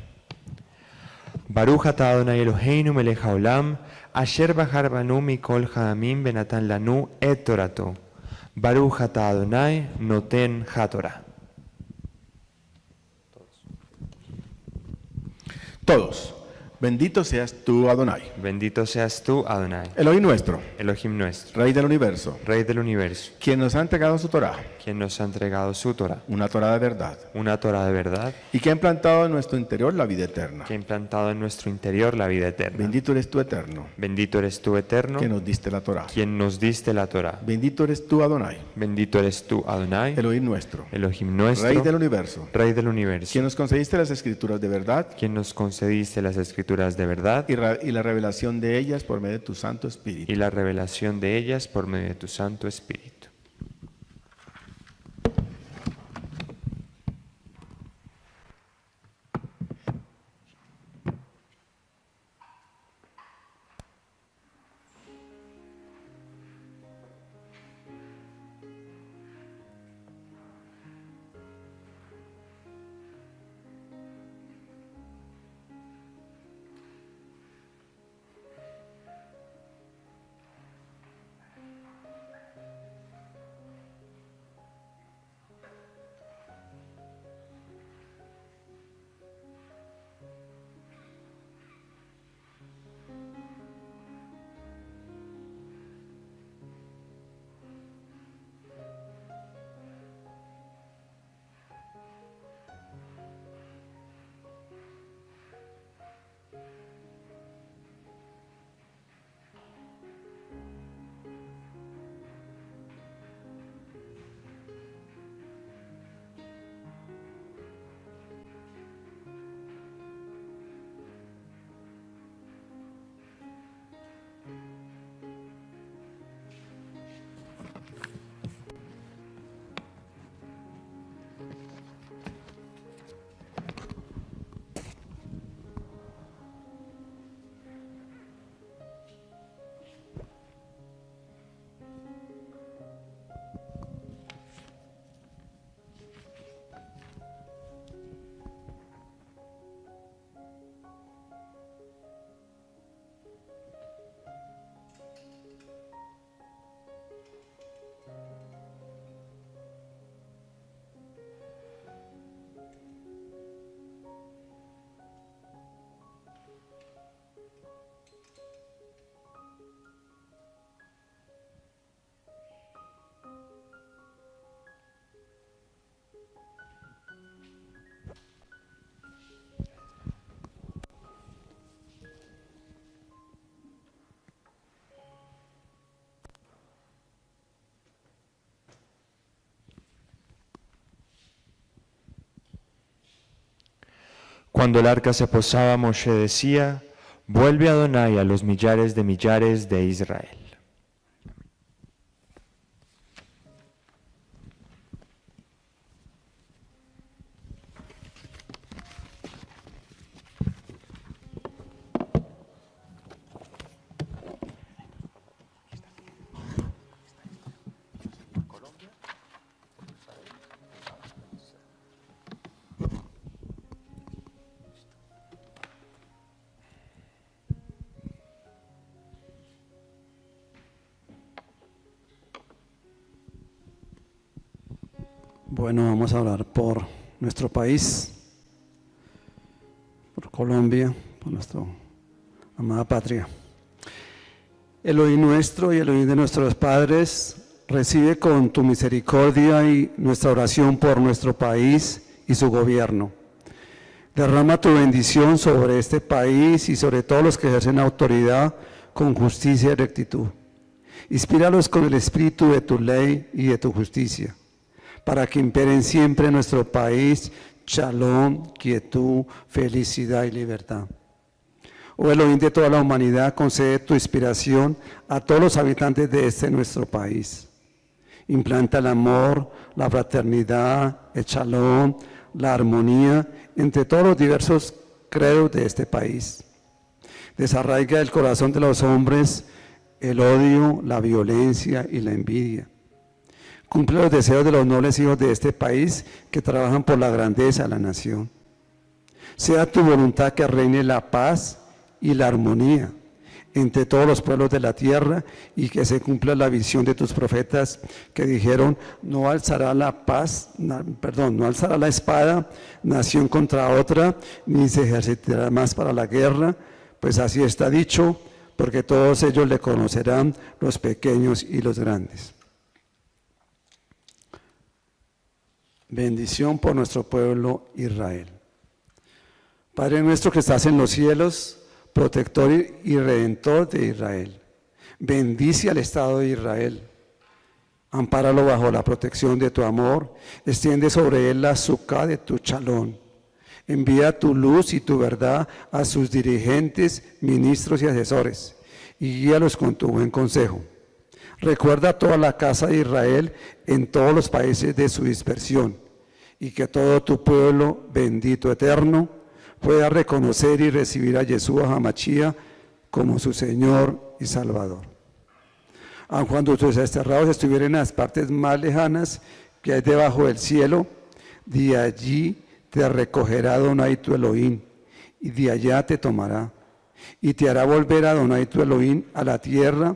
B: Baruch atah Adonai Eloheinu melech haolam, asher bahar banu mikol ha'amim benatan lanu et torato. Baruch atah Adonai noten hatorah.
D: Todos. Bendito seas tú, Adonai,
B: Bendito seas tú, Adonai,
D: Elohim nuestro,
B: Elohim nuestro,
D: Rey del universo,
B: Rey del universo,
D: quien nos ha entregado su Torah,
B: quien nos ha entregado su Torah,
D: una Torah de verdad,
B: una Torah de verdad,
D: y que ha implantado en nuestro interior la vida eterna.
B: que ha implantado en nuestro interior la vida eterna.
D: Bendito eres tú, eterno,
B: Bendito eres tú, eterno,
D: que nos diste la Torah.
B: quien nos diste la Torah.
D: Bendito eres tú, Adonai,
B: Bendito eres tú, Adonai,
D: Elohim nuestro,
B: Elohim nuestro,
D: Rey del universo,
B: Rey del universo,
D: quien nos concediste las escrituras de verdad
B: quien nos concediste las escrituras de verdad
D: y la revelación de ellas por medio de tu Santo Espíritu.
B: y la revelación de ellas por medio de tu Santo Espíritu. Cuando el arca se posaba, Moshe decía: vuelve Adonai a los millares de Israel.
C: Bueno, vamos a hablar por nuestro país, por Colombia, por nuestra amada patria. Elohim nuestro y Elohim de nuestros padres, recibe con tu misericordia y nuestra oración por nuestro país y su gobierno. Derrama tu bendición sobre este país y sobre todos los que ejercen autoridad con justicia y rectitud. Inspíralos con el espíritu de tu ley y de tu justicia, para que imperen siempre en nuestro país shalom, quietud, felicidad y libertad. Oh Elohim de toda la humanidad, concede tu inspiración a todos los habitantes de este nuestro país. Implanta el amor, la fraternidad, el shalom, la armonía entre todos los diversos credos de este país. Desarraiga del corazón de los hombres el odio, la violencia y la envidia. Cumple los deseos de los nobles hijos de este país que trabajan por la grandeza de la nación. Sea tu voluntad que reine la paz y la armonía entre todos los pueblos de la tierra y que se cumpla la visión de tus profetas que dijeron: no alzará la espada nación contra otra, ni se ejercitará más para la guerra, pues así está dicho, porque todos ellos le conocerán, los pequeños y los grandes. Bendición por nuestro pueblo Israel. Padre nuestro que estás en los cielos, protector y redentor de Israel, bendice al Estado de Israel, ampáralo bajo la protección de tu amor, extiende sobre él la sucá de tu shalom, envía tu luz y tu verdad a sus dirigentes, ministros y asesores, y guíalos con tu buen consejo. Recuerda a toda la casa de Israel en todos los países de su dispersión, y que todo tu pueblo bendito eterno pueda reconocer y recibir a Yeshua HaMashiach como su Señor y Salvador. Aun cuando tus desterrados estuvieran en las partes más lejanas que hay debajo del cielo, de allí te recogerá Adonai tu Elohim, y de allá te tomará, y te hará volver a Adonai tu Elohim a la tierra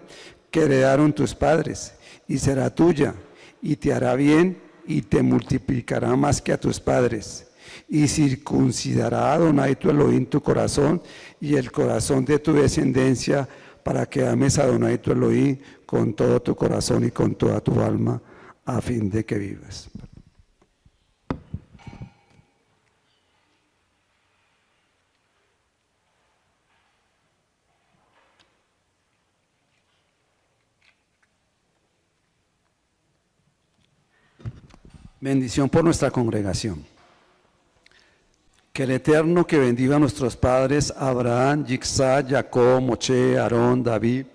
C: que heredaron tus padres, y será tuya, y te hará bien, y te multiplicará más que a tus padres. Y circuncidará a Adonai tu Elohim tu corazón y el corazón de tu descendencia, para que ames a Adonai tu Elohim con todo tu corazón y con toda tu alma, a fin de que vivas. Bendición por nuestra congregación. Que el Eterno que bendiga a nuestros padres Abraham, Yitzhak, Jacob, Moshe, Aarón, David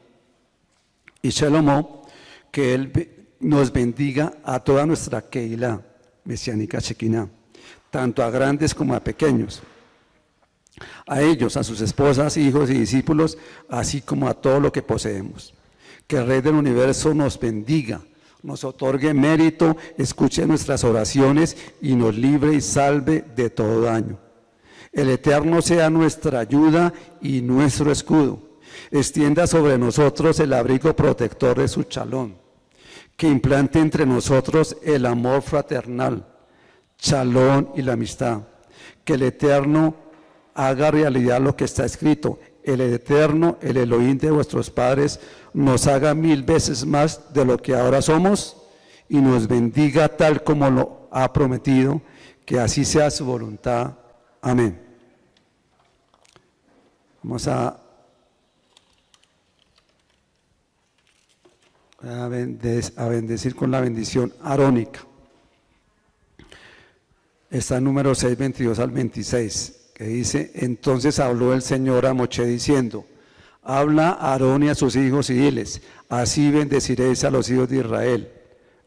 C: y Shalomó, que Él nos bendiga a toda nuestra Keilah mesiánica Shekinah, tanto a grandes como a pequeños, a ellos, a sus esposas, hijos y discípulos, así como a todo lo que poseemos. Que el Rey del Universo nos bendiga, nos otorgue mérito, escuche nuestras oraciones y nos libre y salve de todo daño. El Eterno sea nuestra ayuda y nuestro escudo. Extienda sobre nosotros el abrigo protector de su shalom. Que implante entre nosotros el amor fraternal, shalom y la amistad. Que el Eterno haga realidad lo que está escrito. El Eterno, el Elohim de vuestros padres, nos haga 1000 veces más de lo que ahora somos y nos bendiga tal como lo ha prometido, que así sea su voluntad. Amén. Vamos a bendecir con la bendición arónica. Está en número 6, 22 al 26, que dice: entonces habló el Señor a Moshe diciendo: habla a Aarón y a sus hijos y diles: así bendeciréis a los hijos de Israel.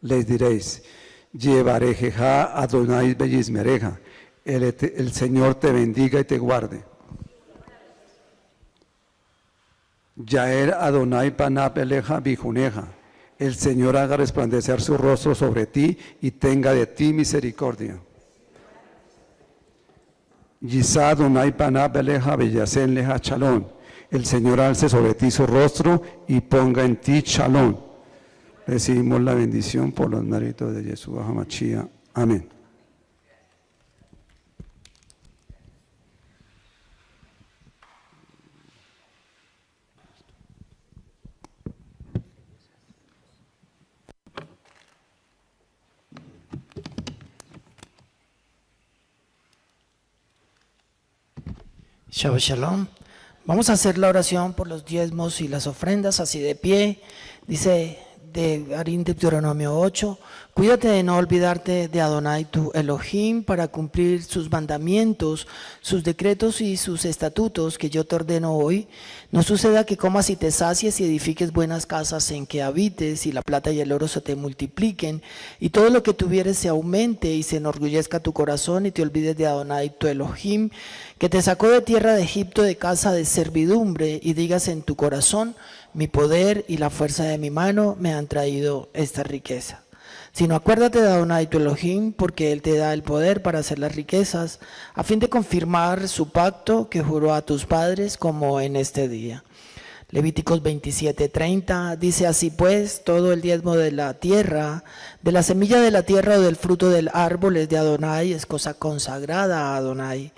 C: Les diréis: llevarejeja Adonai bellismereja. El Señor te bendiga y te guarde. Yaer Adonai panab eleja bijuneja. El Señor haga resplandecer su rostro sobre ti y tenga de ti misericordia. Yisá Adonai panab eleja beyasen leja shalom. El Señor alce sobre ti su rostro y ponga en ti shalom. Recibimos la bendición por los méritos de Yeshua HaMashiach. Amén.
E: Shabbat Shalom. Vamos a hacer la oración por los diezmos y las ofrendas, así de pie. Dice de Harim, Deuteronomio 8, cuídate de no olvidarte de Adonai tu Elohim para cumplir sus mandamientos, sus decretos y sus estatutos que yo te ordeno hoy. No suceda que comas y te sacies y edifiques buenas casas en que habites y la plata y el oro se te multipliquen y todo lo que tuvieres se aumente y se enorgullezca tu corazón y te olvides de Adonai tu Elohim, que te sacó de tierra de Egipto de casa de servidumbre, y digas en tu corazón: mi poder y la fuerza de mi mano me han traído esta riqueza. Sino acuérdate de Adonai tu Elohim, porque Él te da el poder para hacer las riquezas, a fin de confirmar su pacto que juró a tus padres, como en este día. Levíticos 27:30 dice: así pues, todo el diezmo de la tierra, de la semilla de la tierra o del fruto del árbol es de Adonai, es cosa consagrada a Adonai.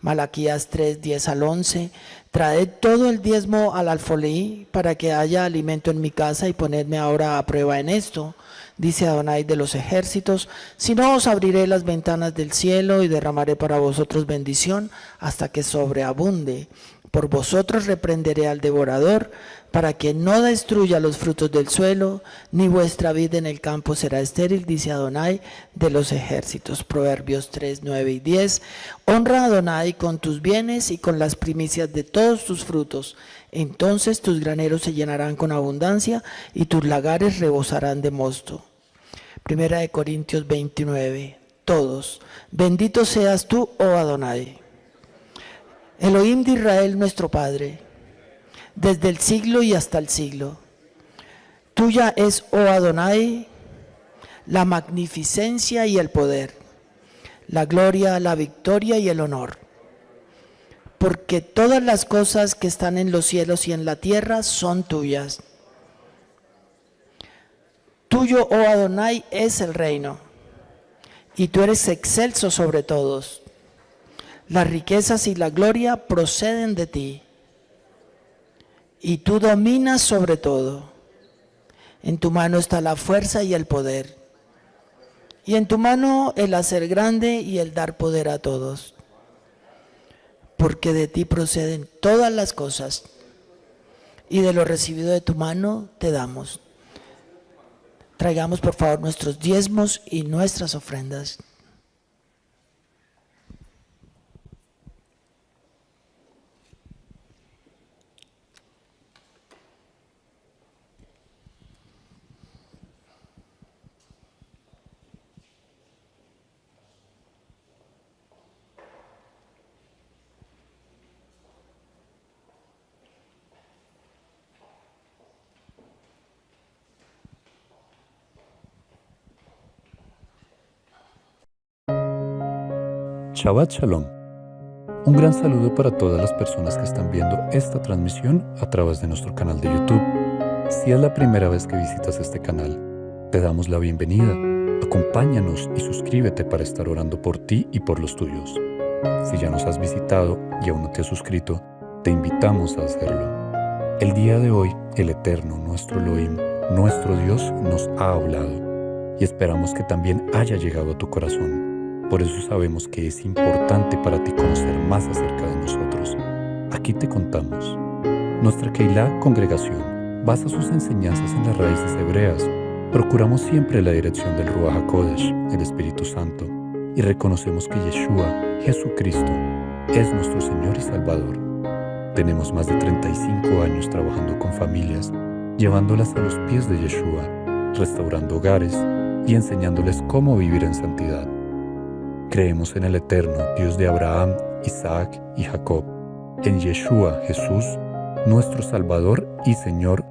E: Malaquías 3:10-11, traed todo el diezmo al alfolí para que haya alimento en mi casa, y ponedme ahora a prueba en esto, dice Adonai de los ejércitos, si no os abriré las ventanas del cielo y derramaré para vosotros bendición hasta que sobreabunde. Por vosotros reprenderé al devorador, para que no destruya los frutos del suelo, ni vuestra vid en el campo será estéril, dice Adonai de los ejércitos. Proverbios 3:9-10. Honra a Adonai con tus bienes y con las primicias de todos tus frutos. Entonces tus graneros se llenarán con abundancia y tus lagares rebosarán de mosto. Primera de Corintios 29. Todos. Bendito seas tú, oh Adonai, Elohim de Israel, nuestro Padre, desde el siglo y hasta el siglo. Tuya es, oh Adonai, la magnificencia y el poder, la gloria, la victoria y el honor. Porque todas las cosas que están en los cielos y en la tierra son tuyas. Tuyo, oh Adonai, es el reino, y tú eres excelso sobre todos. Las riquezas y la gloria proceden de ti, y tú dominas sobre todo. En tu mano está la fuerza y el poder, y en tu mano el hacer grande y el dar poder a todos. Porque de ti proceden todas las cosas, y de lo recibido de tu mano te damos. Traigamos por favor nuestros diezmos y nuestras ofrendas.
F: Shabbat Shalom. Un gran saludo para todas las personas que están viendo esta transmisión a través de nuestro canal de YouTube. Si es la primera vez que visitas este canal, te damos la bienvenida. Acompáñanos y suscríbete para estar orando por ti y por los tuyos. Si ya nos has visitado y aún no te has suscrito, te invitamos a hacerlo. El día de hoy, el Eterno, nuestro Elohim, nuestro Dios, nos ha hablado y esperamos que también haya llegado a tu corazón. Por eso sabemos que es importante para ti conocer más acerca de nosotros. Aquí te contamos. Nuestra Keilah, congregación, basa sus enseñanzas en las raíces hebreas. Procuramos siempre la dirección del Ruach HaKodesh, el Espíritu Santo, y reconocemos que Yeshua, Jesucristo, es nuestro Señor y Salvador. Tenemos más de 35 años trabajando con familias, llevándolas a los pies de Yeshua, restaurando hogares y enseñándoles cómo vivir en santidad. Creemos en el Eterno, Dios de Abraham, Isaac y Jacob, en Yeshua, Jesús, nuestro Salvador y Señor,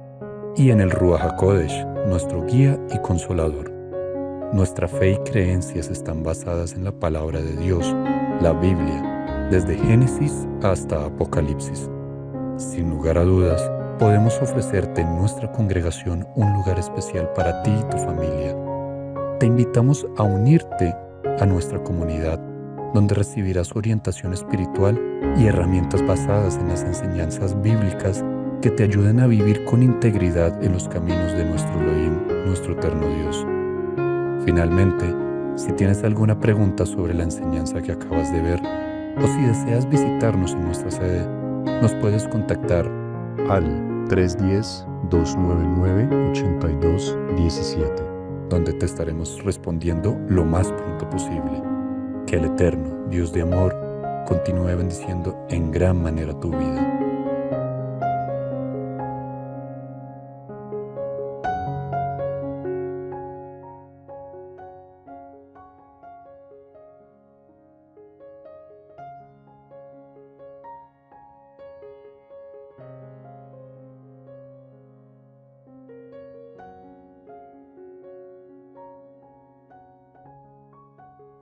F: y en el Ruach HaKodesh, nuestro guía y consolador. Nuestra fe y creencias están basadas en la palabra de Dios, la Biblia, desde Génesis hasta Apocalipsis. Sin lugar a dudas, podemos ofrecerte en nuestra congregación un lugar especial para ti y tu familia. Te invitamos a unirte a nuestra comunidad, donde recibirás orientación espiritual y herramientas basadas en las enseñanzas bíblicas que te ayuden a vivir con integridad en los caminos de nuestro Elohim, nuestro eterno Dios. Finalmente, si tienes alguna pregunta sobre la enseñanza que acabas de ver, o si deseas visitarnos en nuestra sede, nos puedes contactar
G: al 310-299-8217,
F: donde te estaremos respondiendo lo más pronto posible. Que el eterno Dios de amor continúe bendiciendo en gran manera tu vida.